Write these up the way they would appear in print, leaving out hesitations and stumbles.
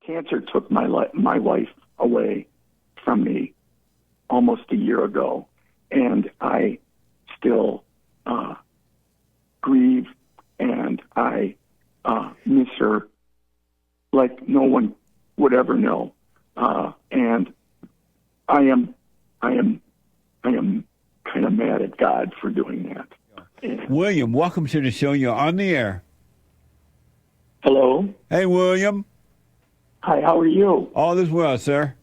Cancer took my wife away from me almost a year ago, and I still grieve, and I miss her like no one would ever know. And I am kind of mad at God for doing that. And William, welcome to the show. You're on the air. hello. Hey, William. Hi, how are you? All is well, sir.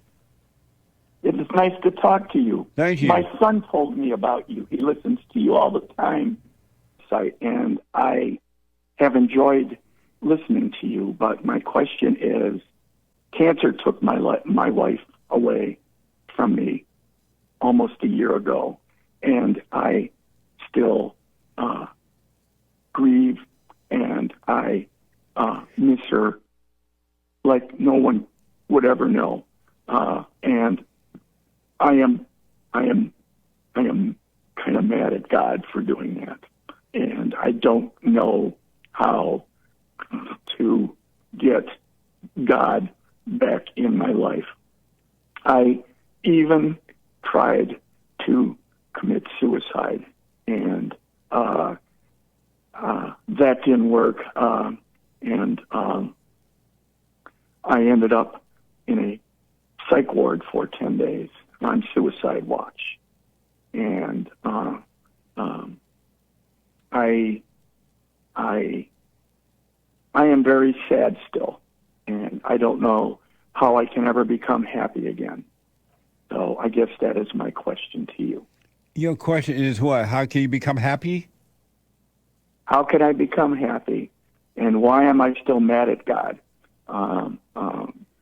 It is nice to talk to you. Thank you. My son told me about you. He listens to you all the time, and I have enjoyed listening to you. But my question is, cancer took my wife away from me almost a year ago, and I still grieve, and I miss her like no one would ever know. And I am kind of mad at God for doing that, and I don't know how to get God back in my life. I even tried to commit suicide, and that didn't work. And I ended up in a psych ward for 10 days on suicide watch. And I am very sad still, and I don't know how I can ever become happy again. So I guess that is my question to you. Your question is what? How can you become happy? How can I become happy, and why am I still mad at God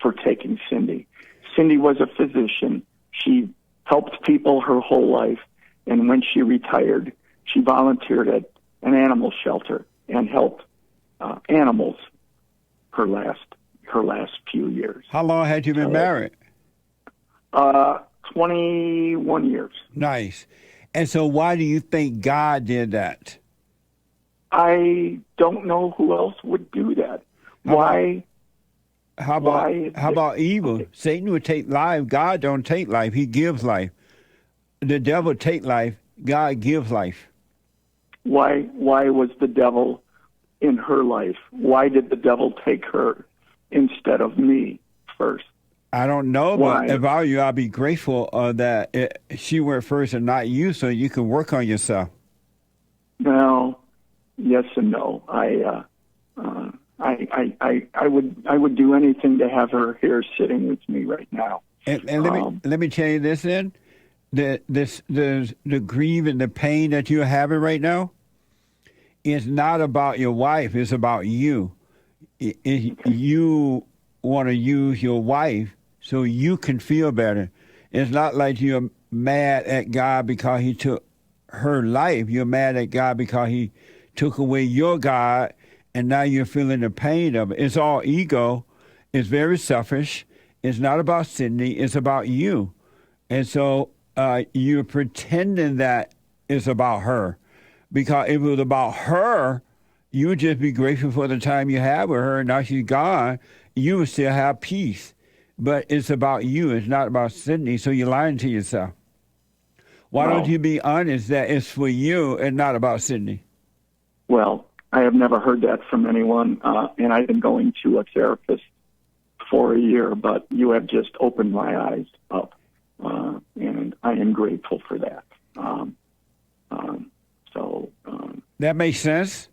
for taking Cindy? Cindy was a physician. She helped people her whole life, and when she retired, she volunteered at an animal shelter and helped animals her last few years. How long had you been married? 21 years. Nice. And so why do you think God did that? I don't know who else would do that. Why? How about evil? Satan would take life. God don't take life. He gives life. The devil take life. God gives life. Why was the devil in her life? Why did the devil take her instead of me first? I don't know, Why? but if I were you, I'd be grateful that she went first and not you, so you can work on yourself. No, yes and no. I would do anything to have her here sitting with me right now. And let me tell you this then. The grief and the pain that you're having right now is not about your wife. It's about you. You want to use your wife so you can feel better. It's not like you're mad at God because he took her life. You're mad at God because he took away your God, and now you're feeling the pain of it. It's all ego. It's very selfish. It's not about Sydney. It's about you. And so you're pretending that it's about her. Because if it was about her, you would just be grateful for the time you had with her, and now she's gone, you would still have peace. But it's about you. It's not about Sydney, so you're lying to yourself. Why don't you be honest that it's for you and not about Sydney? Well, I have never heard that from anyone, and I've been going to a therapist for a year, but you have just opened my eyes up, and I am grateful for that. That makes sense?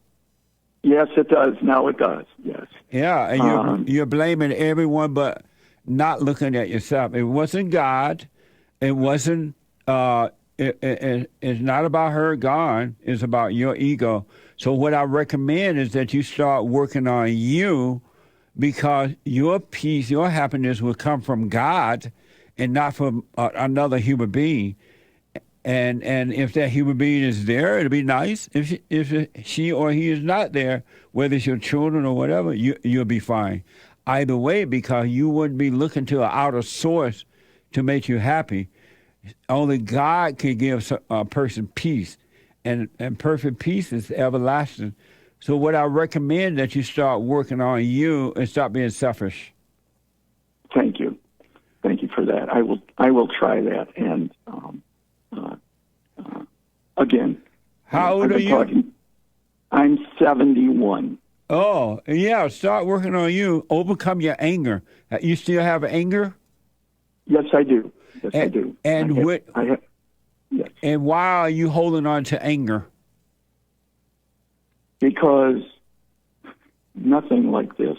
Yes, it does. Now it does, yes. Yeah, and you're blaming everyone but not looking at yourself. It wasn't God. It wasn't, it's not about her gone. It's about your ego. So what I recommend is that you start working on you, because your peace, your happiness will come from God and not from another human being. And if that human being is there, it'll be nice. If she or he is not there, whether it's your children or whatever, you'll be fine. Either way, because you wouldn't be looking to an outer source to make you happy. Only God can give a person peace, and perfect peace is everlasting. So what I recommend that you start working on you and stop being selfish. for that. I will try that. And again, how old are you? I'm 71. Oh, yeah. Start working on you. Overcome your anger. You still have anger? Yes, I do. Yes, I do. And yes. And why are you holding on to anger? Because nothing like this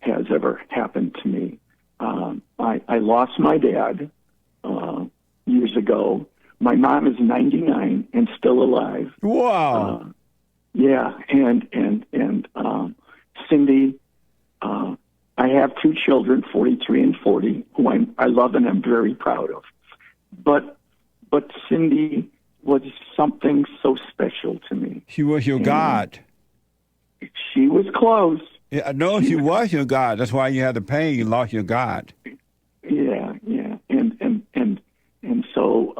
has ever happened to me. I lost my dad years ago. My mom is 99 and still alive. Wow. Yeah, and Cindy, I have two children, 43 and 40, who I love and I'm very proud of. But Cindy was something so special to me. She was your God. She was close. Yeah, no, she was your God. That's why you had the pain. You lost your God. Yeah, and so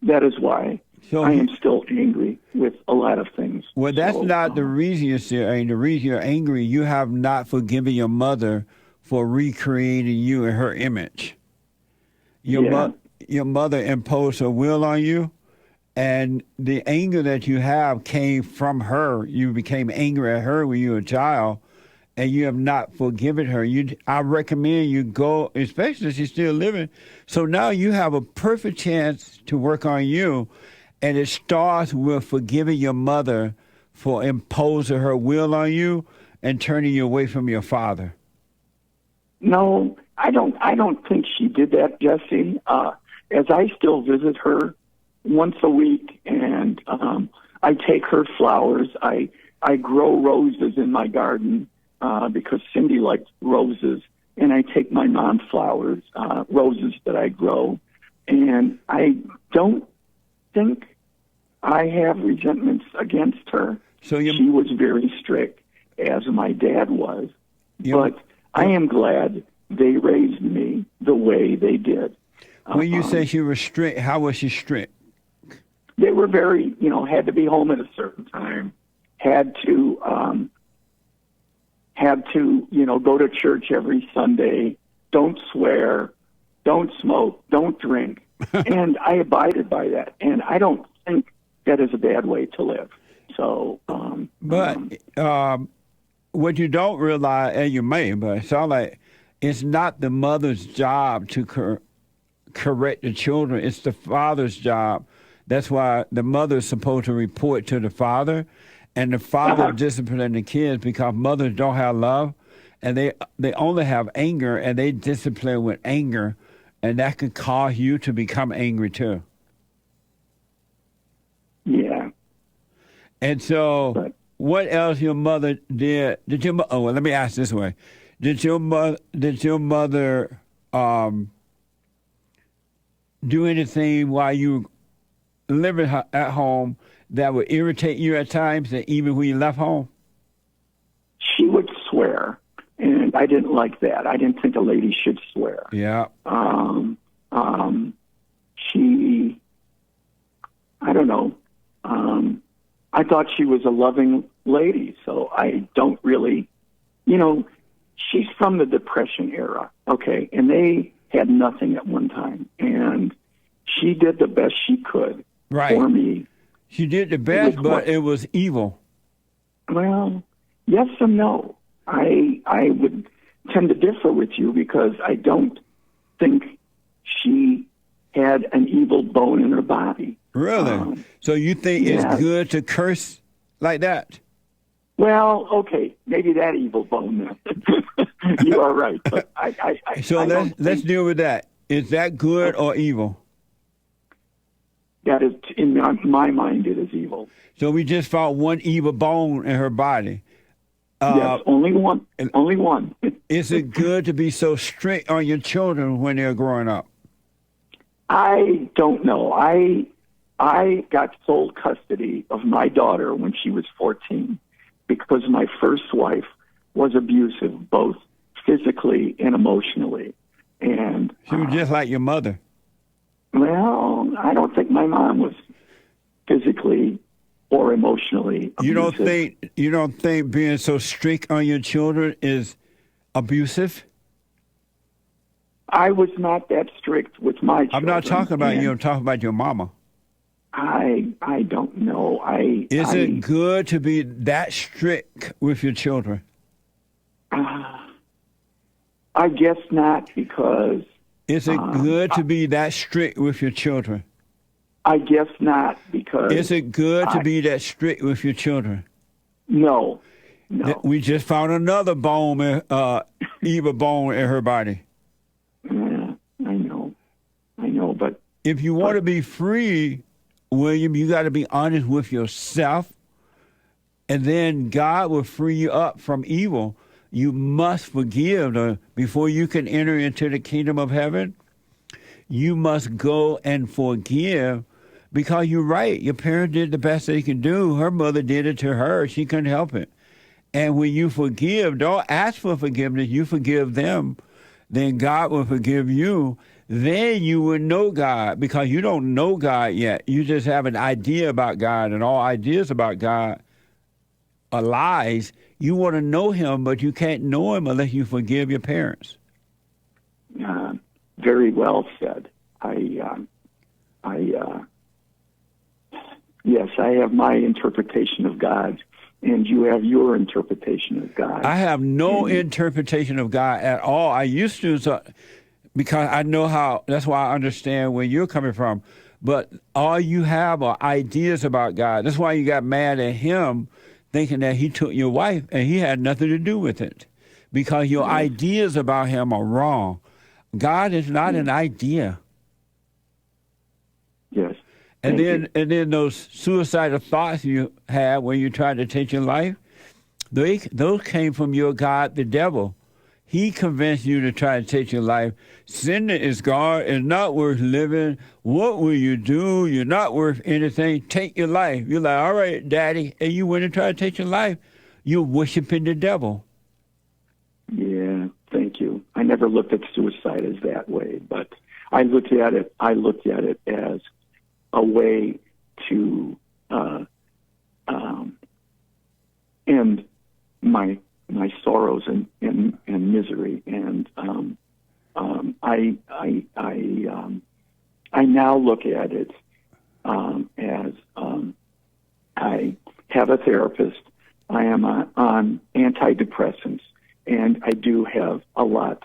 that is why I am still angry with a lot of things. Well, that's not the reason you're still angry. The reason you're angry, you have not forgiven your mother for recreating you in her image. Your mother imposed her will on you, and the anger that you have came from her. You became angry at her when you were a child, and you have not forgiven her. I recommend you go, especially if she's still living. So now you have a perfect chance to work on you, and it starts with forgiving your mother for imposing her will on you and turning you away from your father. No, I don't think she did that, Jesse. As I still visit her once a week, and I take her flowers. I grow roses in my garden because Cindy likes roses, and I take my mom's flowers, roses that I grow, and I don't think I have resentments against her. So she was very strict, as my dad was, but I am glad they raised me the way they did. When you say she was strict, how was she strict? They were very, had to be home at a certain time, had to, go to church every Sunday, don't swear, don't smoke, don't drink. And I abided by that. And I don't think that is a bad way to live. So, what you don't realize, and you may, but it sounds like it's not the mother's job to correct the children. It's the father's job. That's why the mother is supposed to report to the father, and the father discipline the kids because mothers don't have love, and they only have anger, and they discipline with anger, and that can cause you to become angry too. Yeah. And so, what else your mother did? Let me ask this way: Did your mother do anything while you were living at home that would irritate you at times, and even when you left home? She would swear, and I didn't like that. I didn't think a lady should swear. Yeah. I don't know. I thought she was a loving lady, so I don't really, she's from the Depression era, okay, and they had nothing at one time, and she did the best she could for me. She did the best, but it was evil. Well, yes and no. I would tend to differ with you because I don't think she had an evil bone in her body. Really? So you think it's good to curse like that? Well, okay, maybe that evil bone. You are right. But let's deal with that. Is that good or evil? That is, in my mind, it is evil. So we just found one evil bone in her body. Yes, only one. Only one. Is it good to be so strict on your children when they're growing up? I don't know. I got sole custody of my daughter when she was 14 because my first wife was abusive, both physically and emotionally. And she was just like your mother. Well, I don't think my mom was physically or emotionally abusive. You don't think being so strict on your children is abusive? I was not that strict with my children. I'm not talking about you. I'm talking about your mama. I don't know. Is it good to be that strict with your children? I guess not, because... Is it good to be that strict with your children? I guess not, because... Is it good to be that strict with your children? No. We just found another bone, Eva bone in her body. Yeah, I know, but... If you want to be free, William, you got to be honest with yourself, and then God will free you up from evil. You must forgive. Before you can enter into the kingdom of heaven, you must go and forgive, because you're right. Your parents did the best they could do. Her mother did it to her. She couldn't help it. And when you forgive, don't ask for forgiveness. You forgive them, then God will forgive you. Then you will know God, because you don't know God yet. You just have an idea about God, and all ideas about God are lies. You want to know him, but you can't know him unless you forgive your parents. Very well said. Yes, I have my interpretation of God, and you have your interpretation of God. I have no interpretation of God at all. I used to, because I know how, that's why I understand where you're coming from. But all you have are ideas about God. That's why you got mad at him, thinking that he took your wife, and he had nothing to do with it, because your ideas about him are wrong. God is not an idea. Yes. And then those suicidal thoughts you had when you tried to take your life, those came from your God, the devil. He convinced you to try to take your life. Sin is God, is not worth living. What will you do? You're not worth anything. Take your life. You're like, all right, Daddy. And you went and tried to take your life. You're worshiping the devil. Yeah, thank you. I never looked at suicide as that way, but I looked at it as a way to end my sorrows and misery, and I now look at it as I have a therapist. I am on antidepressants, and I do have a lot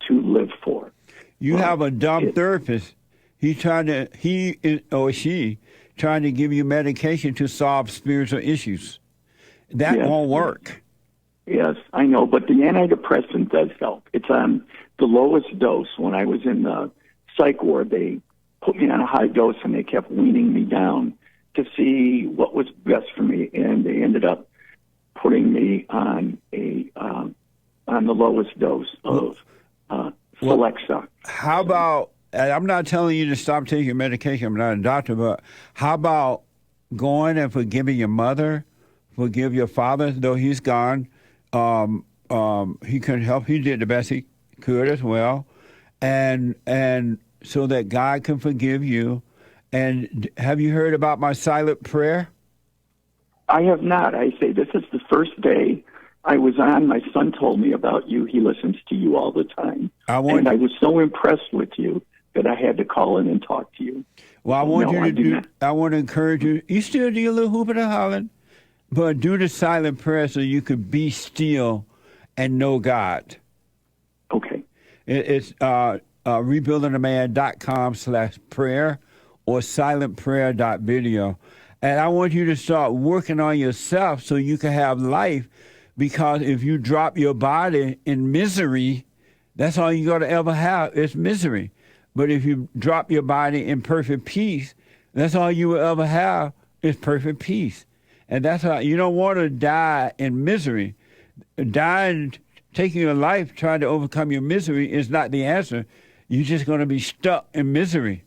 to live for. You have a dumb therapist. He or she trying to give you medication to solve spiritual issues. That won't work. Yes, I know, but the antidepressant does help. It's on the lowest dose. When I was in the psych ward, they put me on a high dose, and they kept weaning me down to see what was best for me, and they ended up putting me on the lowest dose of Celexa. How about, I'm not telling you to stop taking medication, I'm not a doctor, but how about going and forgiving your mother, forgive your father, though he's gone. He couldn't help. He did the best he could as well, and so that God can forgive you. And have you heard about my silent prayer? I have not. I say this is the first day I was on. My son told me about you. He listens to you all the time, and I was so impressed with you that I had to call in and talk to you. Well, I want to encourage you. You still do your little hooping and hollering, but do the silent prayer so you could be still and know God. Okay. It's rebuildingaman.com/prayer or silentprayer.video. And I want you to start working on yourself so you can have life, because if you drop your body in misery, that's all you're going to ever have is misery. But if you drop your body in perfect peace, that's all you will ever have is perfect peace. And that's how you don't want to die in misery. Dying, taking your life, trying to overcome your misery is not the answer. You're just going to be stuck in misery.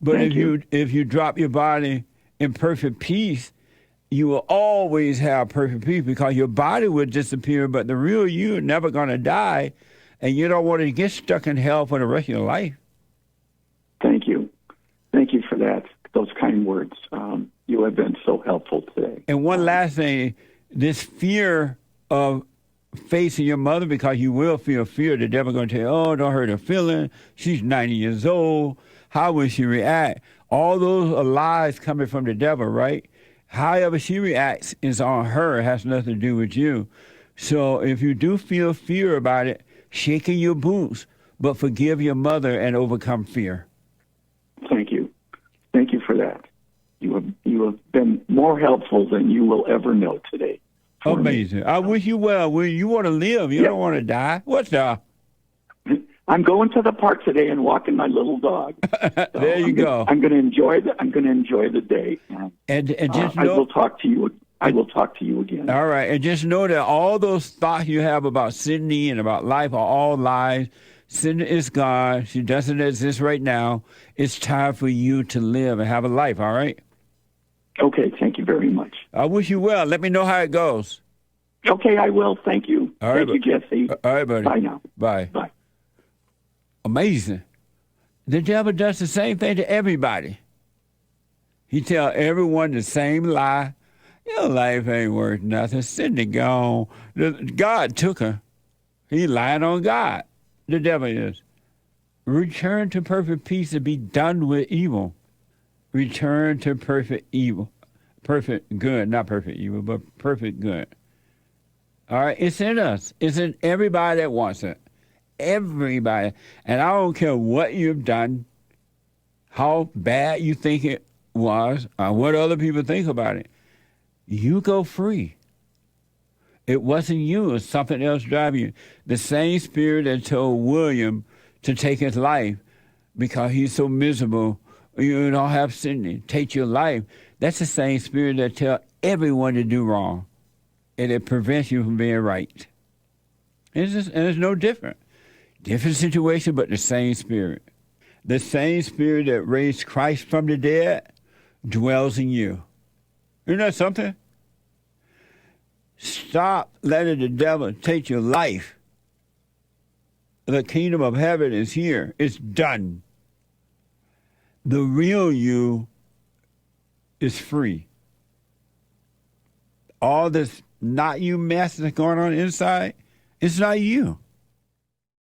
But if you drop your body in perfect peace, you will always have perfect peace, because your body will disappear, but the real you is never going to die, and you don't want to get stuck in hell for the rest of your life. Thank you. Thank you for that. Those kind words. You have been so helpful today. And one last thing, this fear of facing your mother because you will feel fear. The devil going to tell you, oh, don't hurt her feeling. She's 90 years old. How will she react? All those are lies coming from the devil, right? However she reacts is on her. It has nothing to do with you. So if you do feel fear about it, shake in your boots, but forgive your mother and overcome fear. Thank you. Thank you for that. You have been more helpful than you will ever know today. Amazing. I wish you well. You want to live. You don't want to die. What's up? I'm going to the park today and walking my little dog. So there you go. I'm going to enjoy the day. And just know, I will talk to you. I will talk to you again. All right. And just know that all those thoughts you have about Sydney and about life are all lies. Sydney is gone. She doesn't exist right now. It's time for you to live and have a life, all right? Okay. Thank you very much. I wish you well. Let me know how it goes. Okay, I will. Thank you. All right, Thank you, Jesse. All right, buddy. Bye now. Bye. Bye. Amazing. The devil does the same thing to everybody. He tell everyone the same lie. Your life ain't worth nothing. Sydney gone. God took her. He lied on God. The devil is. Return to perfect peace and be done with evil. Return to perfect evil. Perfect good. Not perfect evil, but perfect good. All right? It's in us. It's in everybody that wants it. Everybody. And I don't care what you've done, how bad you think it was, or what other people think about it. You go free. It wasn't you. It was something else driving you. The same spirit that told William to take his life because he's so miserable, you don't have Sydney, take your life. That's the same spirit that tell everyone to do wrong. And it prevents you from being right. And it's no different. Different situation, but the same spirit. The same spirit that raised Christ from the dead dwells in you. Isn't that something? Stop letting the devil take your life. The kingdom of heaven is here. It's done. The real you is free. All this not you mess that's going on inside, it's not you.